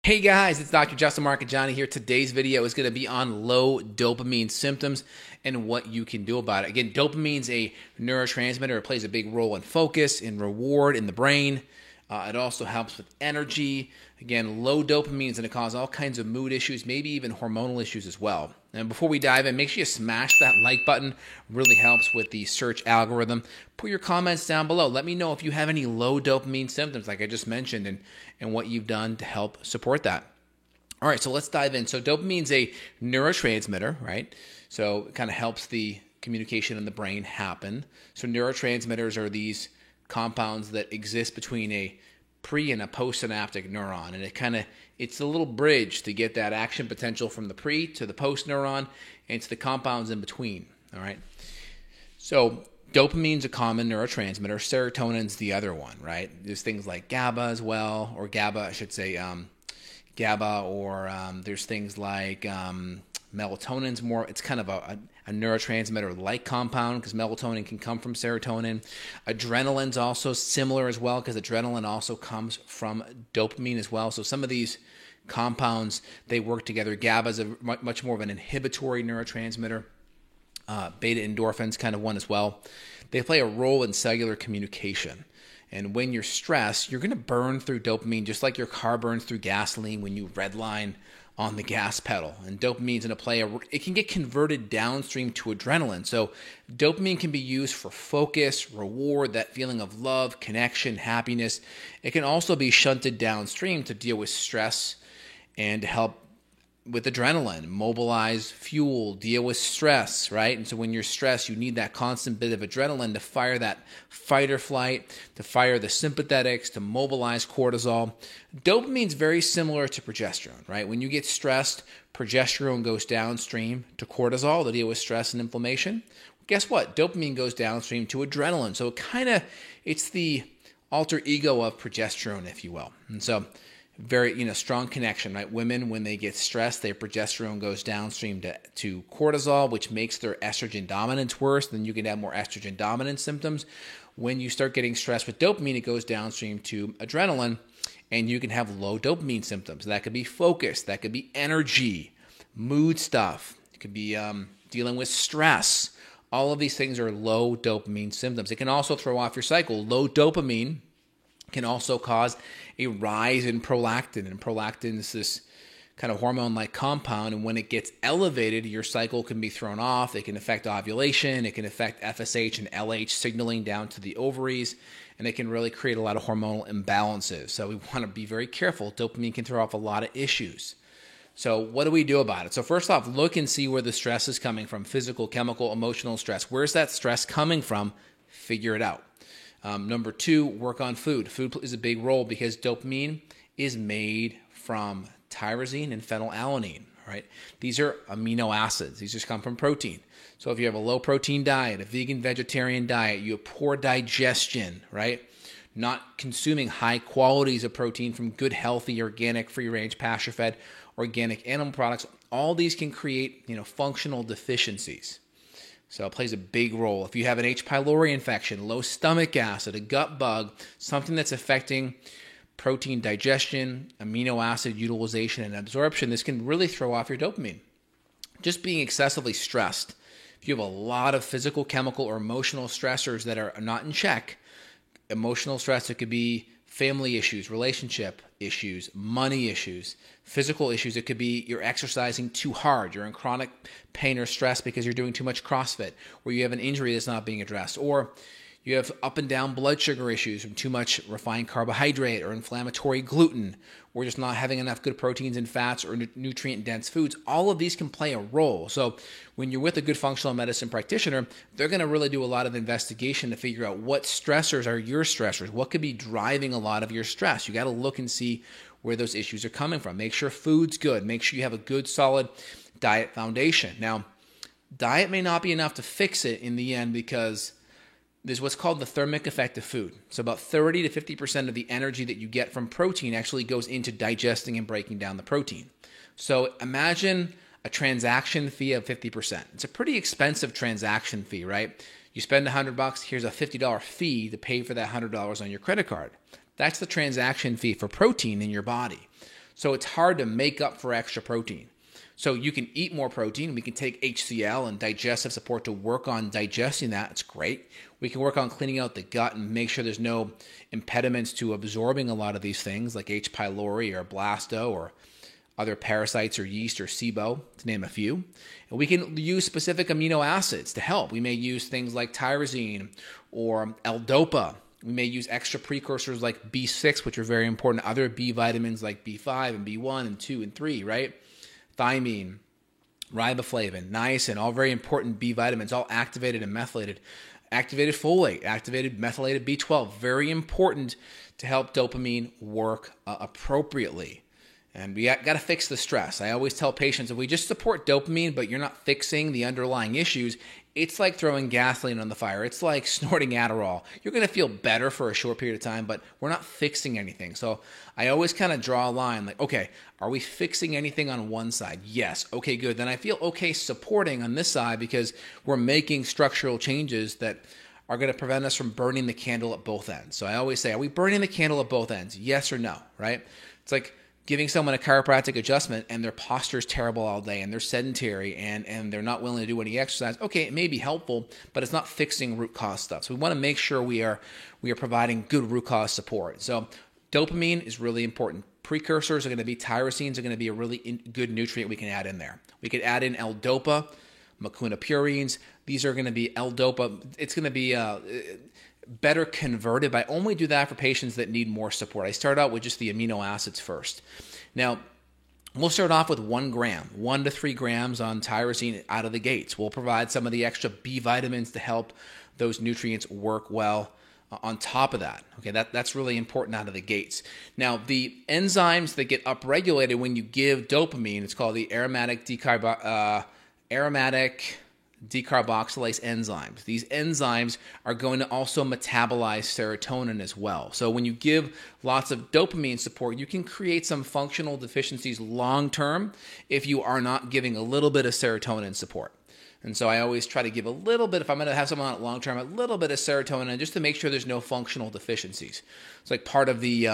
Hey guys, it's Dr. Justin Marcagiani here. Today's video is going to be on low dopamine symptoms and what you can do about it. Again, dopamine is a neurotransmitter. It plays a big role in focus, in reward in the brain. It also helps with energy. Again, low dopamine is going to cause all kinds of mood issues, maybe even hormonal issues as well. And before we dive in, make sure you smash that like button. Really helps with the search algorithm. Put your comments down below. Let me know if you have any low dopamine symptoms like I just mentioned and what you've done to help support that. All right, so let's dive in. So dopamine is a neurotransmitter, right? So it kind of helps the communication in the brain happen. So neurotransmitters are these compounds that exist between a pre and a postsynaptic neuron, and it's a little bridge to get that action potential from the pre to the post neuron and to the compounds in between. All right, so dopamine's a common neurotransmitter. Serotonin's the other one, right? There's things like GABA as well, or GABA, I should say, GABA, or there's things like melatonin's more, it's kind of a neurotransmitter-like compound because melatonin can come from serotonin. Adrenaline's also similar as well because adrenaline also comes from dopamine as well. So some of these compounds, they work together. GABA is much more of an inhibitory neurotransmitter. Beta endorphins kind of one as well. They play a role in cellular communication. And when you're stressed, you're going to burn through dopamine just like your car burns through gasoline when you redline on the gas pedal. And dopamine's going to play it can get converted downstream to adrenaline. So dopamine can be used for focus, reward, that feeling of love, connection, happiness. It can also be shunted downstream to deal with stress and to help with adrenaline, mobilize fuel, deal with stress, right? And so when you're stressed, you need that constant bit of adrenaline to fire that fight or flight, to fire the sympathetics, to mobilize cortisol. Dopamine's very similar to progesterone, right? When you get stressed, progesterone goes downstream to cortisol to deal with stress and inflammation. Guess what? Dopamine goes downstream to adrenaline. So it's the alter ego of progesterone, if you will. And so very, strong connection, right? Women, when they get stressed, their progesterone goes downstream to cortisol, which makes their estrogen dominance worse. Then you can have more estrogen dominant symptoms. When you start getting stressed with dopamine, it goes downstream to adrenaline, and you can have low dopamine symptoms. That could be focus, that could be energy, mood stuff. It could be dealing with stress. All of these things are low dopamine symptoms. It can also throw off your cycle. Low dopamine can also cause a rise in prolactin. And prolactin is this kind of hormone-like compound. And when it gets elevated, your cycle can be thrown off. It can affect ovulation. It can affect FSH and LH signaling down to the ovaries. And it can really create a lot of hormonal imbalances. So we want to be very careful. Dopamine can throw off a lot of issues. So what do we do about it? So first off, look and see where the stress is coming from. Physical, chemical, emotional stress. Where's that stress coming from? Figure it out. Number two, work on food. Food is a big role because dopamine is made from tyrosine and phenylalanine, right? These are amino acids. These just come from protein. So if you have a low protein diet, a vegan vegetarian diet, you have poor digestion, right? Not consuming high qualities of protein from good, healthy, organic, free-range, pasture-fed, organic animal products, all these can create, functional deficiencies. So it plays a big role. If you have an H. pylori infection, low stomach acid, a gut bug, something that's affecting protein digestion, amino acid utilization, and absorption, this can really throw off your dopamine. Just being excessively stressed. If you have a lot of physical, chemical, or emotional stressors that are not in check, emotional stress, it could be family issues, relationship issues, money issues, physical issues. It could be you're exercising too hard. You're in chronic pain or stress because you're doing too much CrossFit, or you have an injury that's not being addressed, or you have up and down blood sugar issues from too much refined carbohydrate or inflammatory gluten, or just not having enough good proteins and fats or nutrient-dense foods. All of these can play a role. So when you're with a good functional medicine practitioner, they're going to really do a lot of investigation to figure out what stressors are your stressors, what could be driving a lot of your stress. You got to look and see where those issues are coming from. Make sure food's good. Make sure you have a good, solid diet foundation. Now, diet may not be enough to fix it in the end because there's what's called the thermic effect of food. So about 30 to 50% of the energy that you get from protein actually goes into digesting and breaking down the protein. So imagine a transaction fee of 50%. It's a pretty expensive transaction fee, right? You spend $100, here's a $50 fee to pay for that $100 on your credit card. That's the transaction fee for protein in your body. So it's hard to make up for extra protein. So you can eat more protein. We can take HCl and digestive support to work on digesting that. It's great. We can work on cleaning out the gut and make sure there's no impediments to absorbing a lot of these things like H. pylori or blasto or other parasites or yeast or SIBO, to name a few. And we can use specific amino acids to help. We may use things like tyrosine or L-DOPA. We may use extra precursors like B6, which are very important. Other B vitamins like B5 and B1 and 2 and 3, right? Thiamine, riboflavin, niacin, all very important B vitamins, all activated and methylated. Activated folate, activated methylated B12, very important to help dopamine work appropriately. And we got to fix the stress. I always tell patients, if we just support dopamine, but you're not fixing the underlying issues, it's like throwing gasoline on the fire. It's like snorting Adderall. You're going to feel better for a short period of time, but we're not fixing anything. So I always kind of draw a line like, okay, are we fixing anything on one side? Yes. Okay, good. Then I feel okay supporting on this side because we're making structural changes that are going to prevent us from burning the candle at both ends. So I always say, are we burning the candle at both ends? Yes or no, right? It's like giving someone a chiropractic adjustment and their posture is terrible all day and they're sedentary and they're not willing to do any exercise. Okay, it may be helpful, but it's not fixing root cause stuff. So we want to make sure we are providing good root cause support. So dopamine is really important. Precursors are going to be tyrosines are going to be a really good nutrient we can add in there. We could add in L-DOPA, mucuna purines. These are going to be L-DOPA. It's going to be better converted, but I only do that for patients that need more support. I start out with just the amino acids first. Now, we'll start off with 1 gram, 1 to 3 grams on tyrosine out of the gates. We'll provide some of the extra B vitamins to help those nutrients work well on top of that. Okay, that's really important out of the gates. Now, the enzymes that get upregulated when you give dopamine, it's called the aromatic decarboxylase enzymes. These enzymes are going to also metabolize serotonin as well. So when you give lots of dopamine support, you can create some functional deficiencies long term if you are not giving a little bit of serotonin support. And so I always try to give a little bit, if I'm going to have someone on it long term, a little bit of serotonin just to make sure there's no functional deficiencies. It's like part of the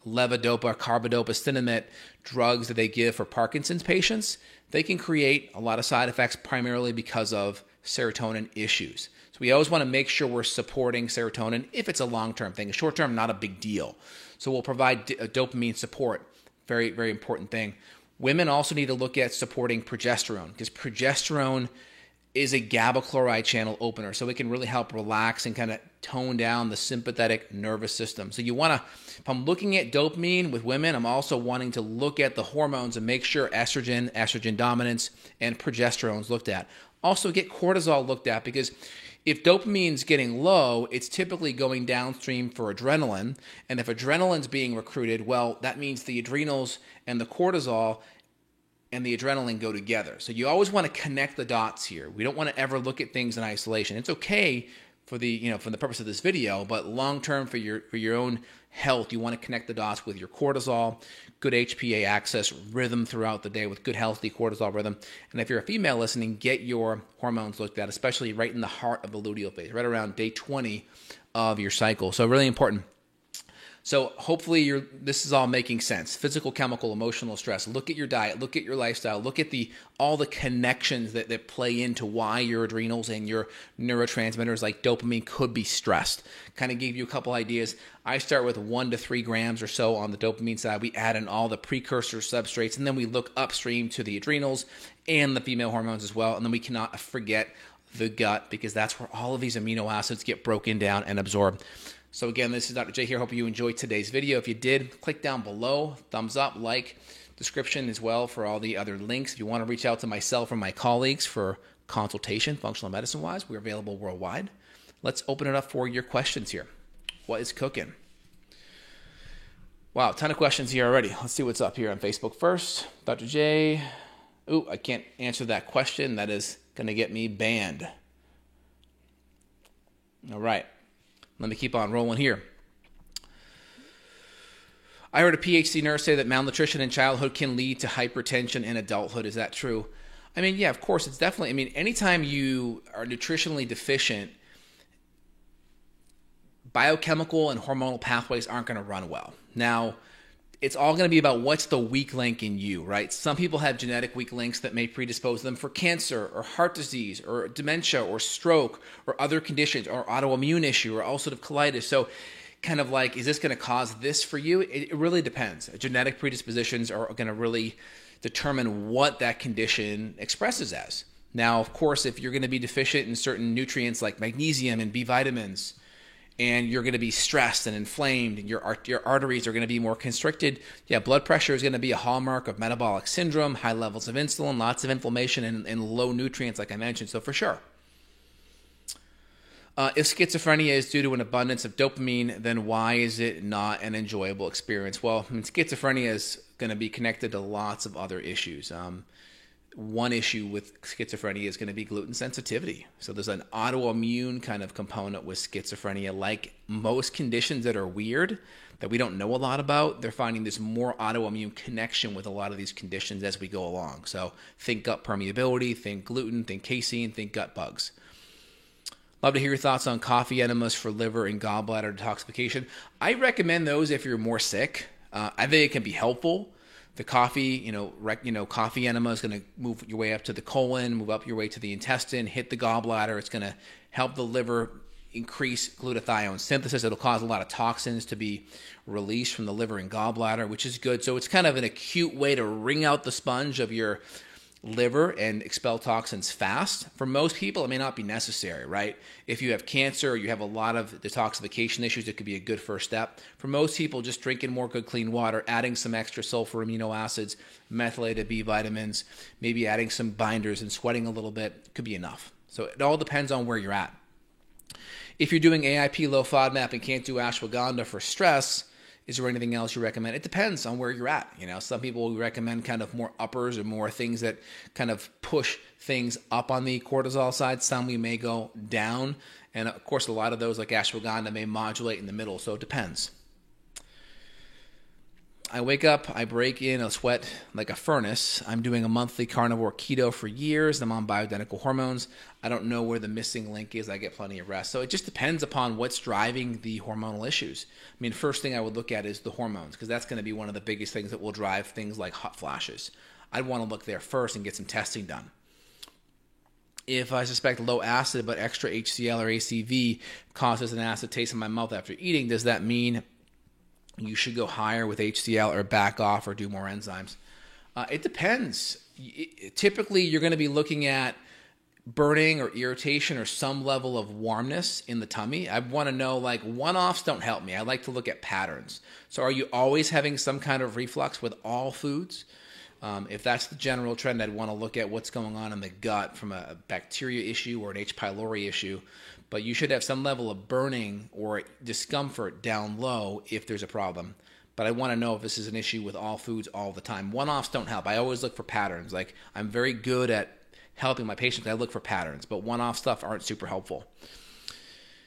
levodopa, carbidopa, cinnamate drugs that they give for Parkinson's patients. They can create a lot of side effects primarily because of serotonin issues. So we always want to make sure we're supporting serotonin if it's a long-term thing. A short-term, not a big deal. So we'll provide dopamine support. Very, very important thing. Women also need to look at supporting progesterone because progesterone is a GABA chloride channel opener. So it can really help relax and kind of tone down the sympathetic nervous system. So you want to, if I'm looking at dopamine with women, I'm also wanting to look at the hormones and make sure estrogen dominance, and progesterone's looked at. Also get cortisol looked at because if dopamine's getting low, it's typically going downstream for adrenaline. And if adrenaline's being recruited, well, that means the adrenals and the cortisol and the adrenaline go together. So you always want to connect the dots here. We don't want to ever look at things in isolation. It's okay for the purpose of this video, but long term for your own health, you want to connect the dots with your cortisol, good HPA axis, rhythm throughout the day with good healthy cortisol rhythm. And if you're a female listening, get your hormones looked at, especially right in the heart of the luteal phase, right around day 20 of your cycle. So really important. So hopefully this is all making sense. Physical, chemical, emotional stress. Look at your diet. Look at your lifestyle. Look at all the connections that play into why your adrenals and your neurotransmitters like dopamine could be stressed. Kind of gave you a couple ideas. I start with 1 to 3 grams or so on the dopamine side. We add in all the precursor substrates, and then we look upstream to the adrenals and the female hormones as well. And then we cannot forget the gut because that's where all of these amino acids get broken down and absorbed. So again, this is Dr. J here. Hope you enjoyed today's video. If you did, click down below, thumbs up, like, description as well for all the other links. If you want to reach out to myself or my colleagues for consultation, functional medicine-wise, we're available worldwide. Let's open it up for your questions here. What is cooking? Wow, ton of questions here already. Let's see what's up here on Facebook first. Dr. J. Ooh, I can't answer that question. That is going to get me banned. All right. Let me keep on rolling here. I heard a PhD nurse say that malnutrition in childhood can lead to hypertension in adulthood. Is that true? I mean, yeah, of course, it's definitely. I mean, anytime you are nutritionally deficient, biochemical and hormonal pathways aren't going to run well. Now, it's all going to be about what's the weak link in you, right? Some people have genetic weak links that may predispose them for cancer or heart disease or dementia or stroke or other conditions or autoimmune issue or ulcerative colitis. So kind of like, is this going to cause this for you? It really depends. Genetic predispositions are going to really determine what that condition expresses as. Now, of course, if you're going to be deficient in certain nutrients like magnesium and B vitamins, and you're going to be stressed and inflamed, and your arteries are going to be more constricted, yeah, blood pressure is going to be a hallmark of metabolic syndrome, high levels of insulin, lots of inflammation, and low nutrients, like I mentioned. So for sure. If schizophrenia is due to an abundance of dopamine, then why is it not an enjoyable experience? Well, schizophrenia is going to be connected to lots of other issues. One issue with schizophrenia is going to be gluten sensitivity. So there's an autoimmune kind of component with schizophrenia. Like most conditions that are weird, that we don't know a lot about, they're finding there's more autoimmune connection with a lot of these conditions as we go along. So think gut permeability, think gluten, think casein, think gut bugs. Love to hear your thoughts on coffee enemas for liver and gallbladder detoxification. I recommend those if you're more sick. I think it can be helpful. The coffee, coffee enema is going to move your way up to the colon, move up your way to the intestine, hit the gallbladder. It's going to help the liver increase glutathione synthesis. It'll cause a lot of toxins to be released from the liver and gallbladder, which is good. So it's kind of an acute way to wring out the sponge of your liver and expel toxins fast. For most people, it may not be necessary, right? If you have cancer or you have a lot of detoxification issues, it could be a good first step. For most people, just drinking more good, clean water, adding some extra sulfur amino acids, methylated B vitamins, maybe adding some binders and sweating a little bit could be enough. So it all depends on where you're at. If you're doing AIP, low FODMAP, and can't do ashwagandha for stress, is there anything else you recommend? It depends on where you're at. Some people recommend kind of more uppers or more things that kind of push things up on the cortisol side. Some we may go down. And of course, a lot of those like ashwagandha may modulate in the middle. So it depends. I wake up, I break in a sweat like a furnace. I'm doing a monthly carnivore keto for years. I'm on bioidentical hormones. I don't know where the missing link is. I get plenty of rest. So it just depends upon what's driving the hormonal issues. First thing I would look at is the hormones, because that's going to be one of the biggest things that will drive things like hot flashes. I'd want to look there first and get some testing done. If I suspect low acid but extra HCl or ACV causes an acid taste in my mouth after eating, does that mean you should go higher with HCl or back off or do more enzymes? It depends. Typically, you're going to be looking at burning or irritation or some level of warmness in the tummy. I want to know, like, one-offs don't help me. I like to look at patterns. So are you always having some kind of reflux with all foods? If that's the general trend, I'd want to look at what's going on in the gut from a bacteria issue or an H. pylori issue. But you should have some level of burning or discomfort down low if there's a problem. But I want to know if this is an issue with all foods all the time. One-offs don't help. I always look for patterns. Like, I'm very good at helping my patients. I look for patterns, but one-off stuff aren't super helpful.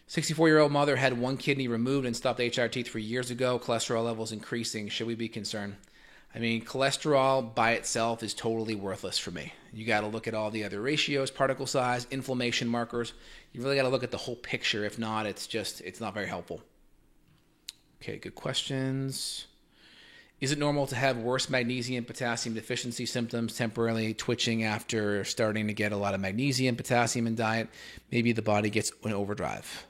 64-year-old mother had one kidney removed and stopped HRT 3 years ago. Cholesterol levels increasing. Should we be concerned? Cholesterol by itself is totally worthless for me. You got to look at all the other ratios, particle size, inflammation markers. You really got to look at the whole picture. If not, it's not very helpful. Okay, good questions. Is it normal to have worse magnesium potassium deficiency symptoms, temporarily twitching after starting to get a lot of magnesium, potassium in diet? Maybe the body gets an overdrive.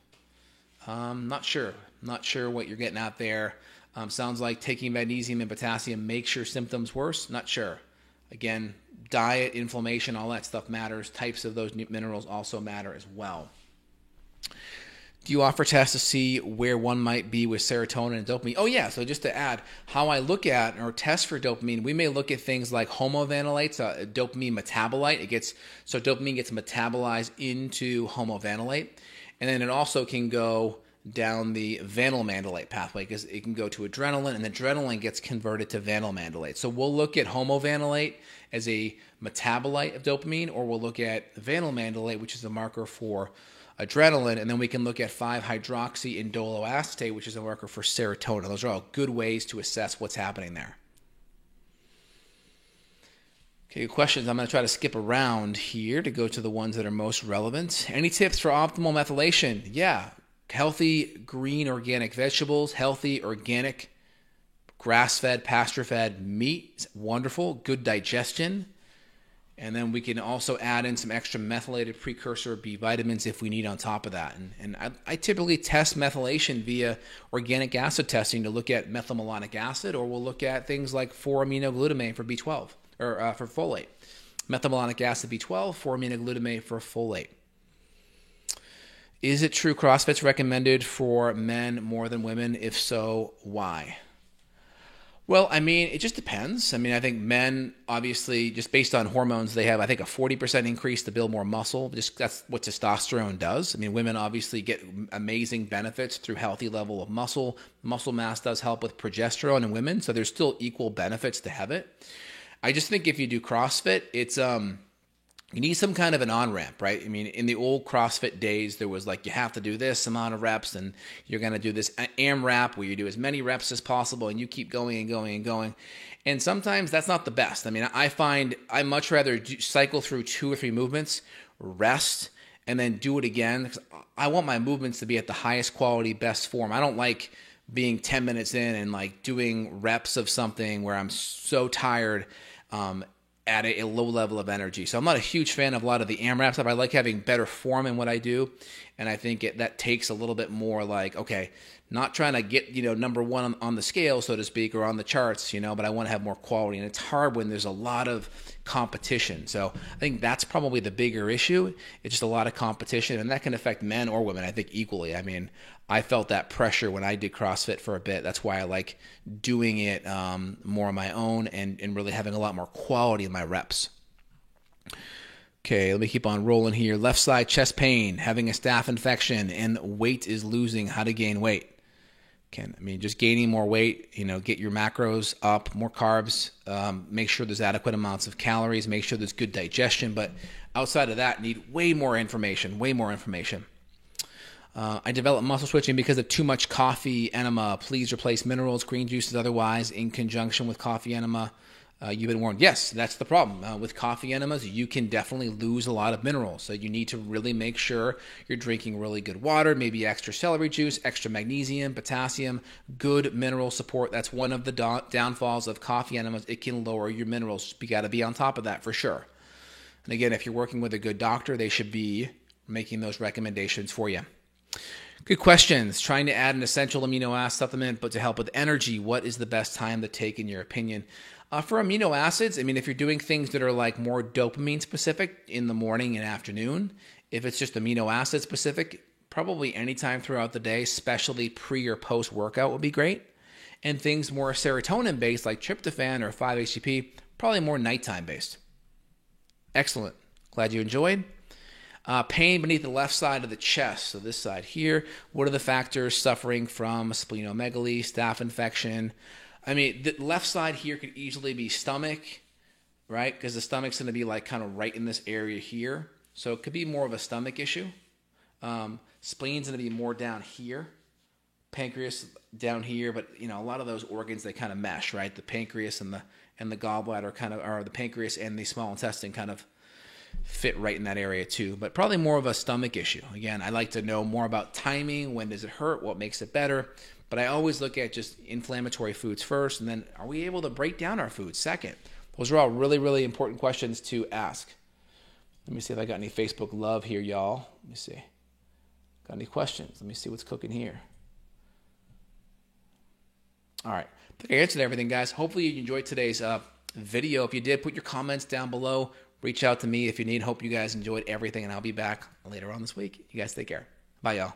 Not sure. Not sure what you're getting at there. Sounds like taking magnesium and potassium makes your symptoms worse. Not sure. Again, diet, inflammation, all that stuff matters. Types of those minerals also matter as well. Do you offer tests to see where one might be with serotonin and dopamine? Oh, yeah. So just to add, how I look at or test for dopamine, we may look at things like homovanillate, a dopamine metabolite. Dopamine gets metabolized into homovanillate. And then it also can go down the vanilmandulate pathway because it can go to adrenaline, and adrenaline gets converted to vanilmandulate. So we'll look at homovanillate as a metabolite of dopamine, or we'll look at vanilmandulate, which is a marker for adrenaline, and then we can look at 5-hydroxyindoloacetate, which is a marker for serotonin. Those are all good ways to assess what's happening there. Okay, questions. I'm going to try to skip around here to go to the ones that are most relevant. Any tips for optimal methylation? Yeah. Healthy green organic vegetables, healthy organic Grass-fed, pasture-fed meat is wonderful, good digestion. And then we can also add in some extra methylated precursor B vitamins if we need on top of that. And I typically test methylation via organic acid testing to look at methylmalonic acid, or we'll look at things like 4-aminoglutamate for B12 or for folate. Methylmalonic acid B12, 4-aminoglutamate for folate. Is it true CrossFit's recommended for men more than women? If so, why? Well, I mean, it just depends. I mean, I think men, obviously, just based on hormones, they have, I think, a 40% increase to build more muscle. Just that's what testosterone does. I mean, women obviously get amazing benefits through healthy level of muscle. Muscle mass does help with progesterone in women, so there's still equal benefits to have it. I just think if you do CrossFit, it's you need some kind of an on-ramp, right? I mean, in the old CrossFit days, there was like, you have to do this amount of reps, and you're going to do this AMRAP where you do as many reps as possible, and you keep going and going and going. And sometimes that's not the best. I mean, I find I much rather cycle through 2 or 3 movements, rest, and then do it again. Because I want my movements to be at the highest quality, best form. I don't like being 10 minutes in and like doing reps of something where I'm so tired at a low level of energy. So I'm not a huge fan of a lot of the AMRAP stuff. I like having better form in what I do. And I think that takes a little bit more like, okay, not trying to get, number one on the scale, so to speak, or on the charts, but I want to have more quality. And it's hard when there's a lot of competition. So I think that's probably the bigger issue. It's just a lot of competition, and that can affect men or women, I think, equally. I mean, I felt that pressure when I did CrossFit for a bit. That's why I like doing it more on my own and really having a lot more quality in my reps. Okay, let me keep on rolling here. Left side chest pain, having a staph infection, and weight is losing. How to gain weight? Just gaining more weight, get your macros up, more carbs, make sure there's adequate amounts of calories, make sure there's good digestion. But outside of that, need way more information. I developed muscle switching because of too much coffee enema. Please replace minerals, green juices, otherwise in conjunction with coffee enema. You've been warned. Yes, that's the problem. With coffee enemas, you can definitely lose a lot of minerals. So you need to really make sure you're drinking really good water, maybe extra celery juice, extra magnesium, potassium, good mineral support. That's one of the downfalls of coffee enemas. It can lower your minerals. You got to be on top of that for sure. And again, if you're working with a good doctor, they should be making those recommendations for you. Good questions. Trying to add an essential amino acid supplement, but to help with energy, what is the best time to take in your opinion? For amino acids, if you're doing things that are like more dopamine specific in the morning and afternoon, if it's just amino acid specific, probably anytime throughout the day, especially pre or post workout would be great. And things more serotonin based like tryptophan or 5-HTP, probably more nighttime based. Excellent. Glad you enjoyed. Pain beneath the left side of the chest, so this side here. What are the factors suffering from splenomegaly, staph infection? The left side here could easily be stomach, right? Because the stomach's going to be like kind of right in this area here. So it could be more of a stomach issue. Spleen's going to be more down here. Pancreas down here, but a lot of those organs, they kind of mesh, right? The pancreas and the gallbladder kind of, or the pancreas and the small intestine kind of fit right in that area too, but probably more of a stomach issue. Again, I like to know more about timing. When does it hurt? What makes it better? But I always look at just inflammatory foods first, and then are we able to break down our foods second? Those are all really, really important questions to ask. Let me see if I got any Facebook love here, y'all. Let me see. Got any questions? Let me see what's cooking here. All right. I think I answered everything, guys. Hopefully you enjoyed today's video. If you did, put your comments down below. Reach out to me if you need. Hope you guys enjoyed everything, and I'll be back later on this week. You guys take care. Bye, y'all.